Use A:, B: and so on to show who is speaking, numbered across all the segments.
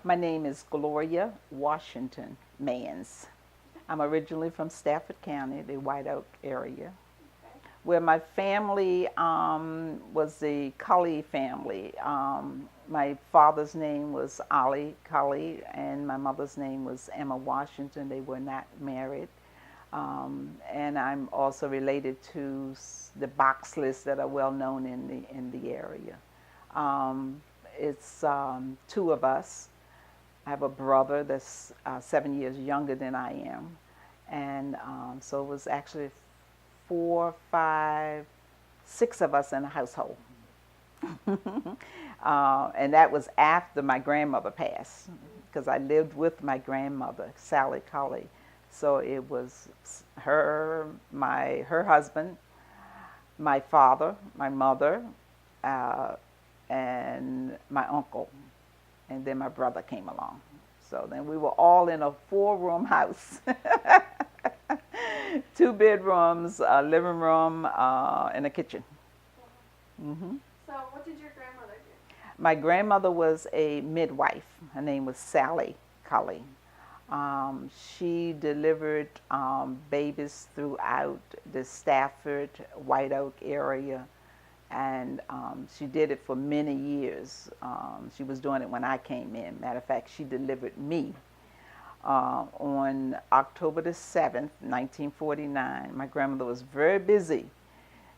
A: My name is Gloria Washington Mans. I'm originally from Stafford County, the White Oak area, where my family was the Cully family. My father's name was Ali Cully, and my mother's name was Emma Washington. They were not married. And I'm also related to the box lists that are well known in the area. It's two of us. I have a brother that's 7 years younger than I am, and so it was actually four, five, six of us in a household. And that was after my grandmother passed, because I lived with my grandmother, Sally Colley. So it was her, her husband, my father, my mother, and my uncle, and then my brother came along. So then we were all in a four-room house. 2 bedrooms, a living room, and a kitchen. Mm-hmm.
B: So what did your grandmother do?
A: My grandmother was a midwife. Her name was Sally Colley. She delivered babies throughout the Stafford, White Oak area, and she did it for many years. She was doing it when I came in. Matter of fact, she delivered me on October the 7th, 1949. My grandmother was very busy.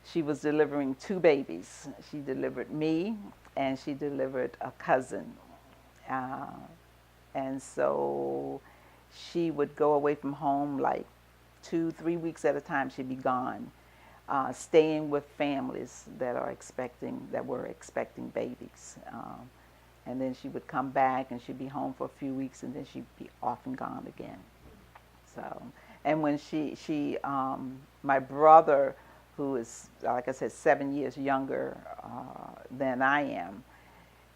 A: She was delivering 2 babies. She delivered me, and she delivered a cousin. And so she would go away from home like 2-3 weeks at a time. She'd be gone, staying with families that were expecting babies. And then she would come back, and she'd be home for a few weeks, and then she'd be off and gone again. So, and when my brother, who is, like I said, 7 years younger than I am,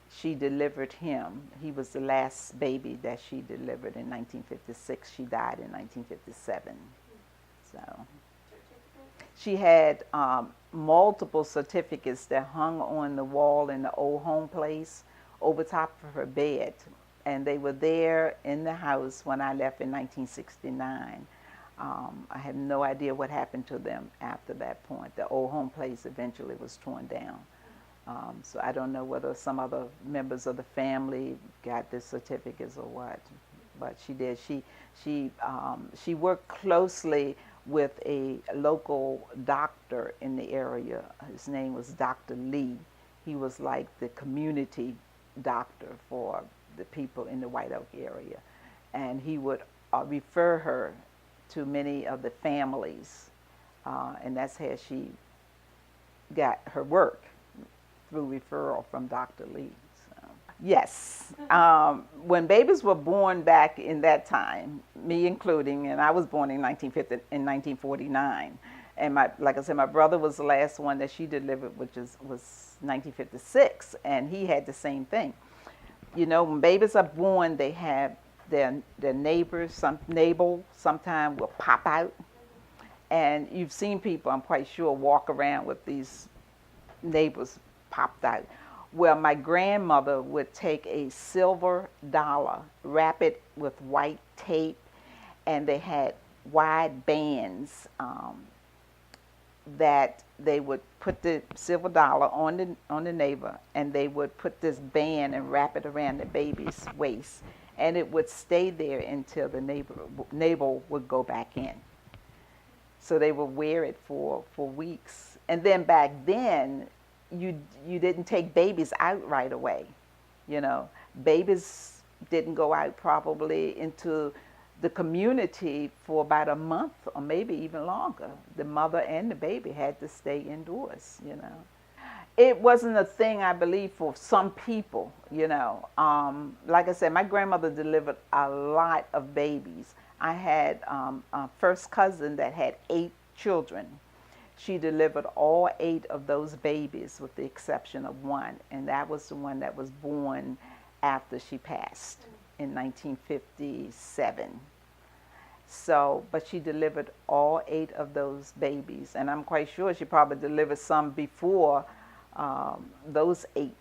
A: she delivered him. He was the last baby that she delivered in 1956. She died in 1957. So she had multiple certificates that hung on the wall in the old home place over top of her bed. And they were there in the house when I left in 1969. I have no idea what happened to them after that point. The old home place eventually was torn down. So I don't know whether some other members of the family got the certificates or what, but she did. She worked closely with a local doctor in the area. His name was Dr. Lee. He was like the community doctor for the people in the White Oak area, and he would refer her to many of the families, and that's how she got her work, through referral from Dr. Lee. So, yes, when babies were born back in that time, me including, and I was born in 1949, and like I said, my brother was the last one that she delivered, which was 1956, and he had the same thing. You know, when babies are born, they have their neighbors, some navel sometimes will pop out, and you've seen people, I'm quite sure, walk around with these neighbors popped out. Well, my grandmother would take a silver dollar, wrap it with white tape, and they had wide bands that they would put the silver dollar on the neighbor, and they would put this band and wrap it around the baby's waist, and it would stay there until the navel would go back in. So they would wear it for weeks. And then back then, you didn't take babies out right away. You know, babies didn't go out probably into the community for about a month or maybe even longer. The mother and the baby had to stay indoors, you know. It wasn't a thing, I believe, for some people, you know. Like I said, my grandmother delivered a lot of babies. I had a first cousin that had 8 children. She delivered all 8 of those babies with the exception of one, and that was the one that was born after she passed in 1957. So, but she delivered all 8 of those babies, and I'm quite sure she probably delivered some before those 8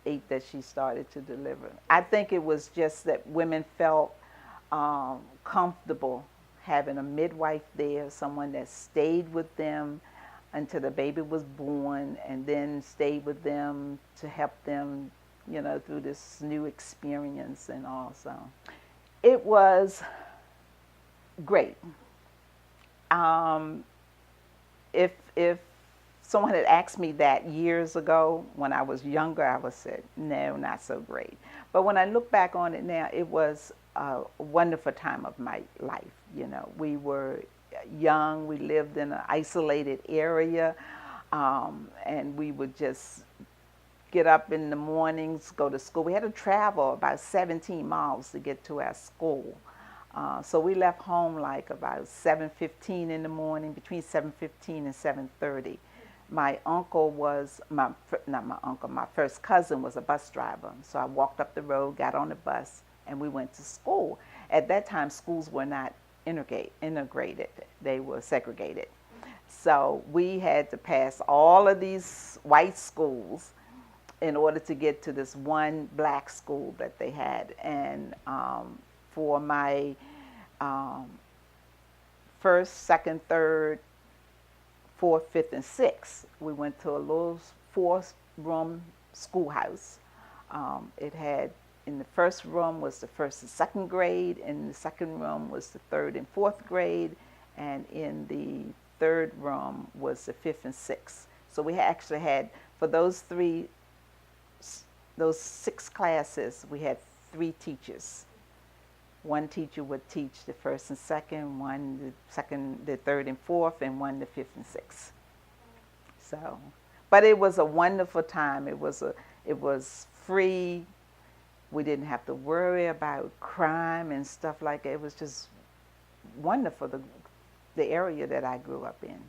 A: 8 that she started to deliver. I think it was just that women felt comfortable having a midwife there, someone that stayed with them until the baby was born, and then stayed with them to help them, through this new experience. And also, it was great. If someone had asked me that years ago when I was younger, I would have said, no, not so great. But when I look back on it now, it was a wonderful time of my life. We were young, we lived in an isolated area, and we would just get up in the mornings, go to school. We had to travel about 17 miles to get to our school. So we left home like about 7:15 in the morning, between 7:15 and 7:30. My uncle was, not my uncle, my first cousin was a bus driver. So I walked up the road, got on the bus, and we went to school. At that time, schools were not integrated. They were segregated. So we had to pass all of these white schools in order to get to this one black school that they had. And for my first, second, third, fourth, fifth, and sixth, we went to a little 4-room schoolhouse. It had, in the first room was the first and second grade, in the second room was the third and fourth grade, and in the third room was the fifth and sixth. So we actually had, for those 6 classes, we had 3 teachers. One teacher would teach the first and second, one the second, the third and fourth, and one the fifth and sixth. So, but it was a wonderful time. It was free. We didn't have to worry about crime and stuff like that. It was just wonderful, the area that I grew up in.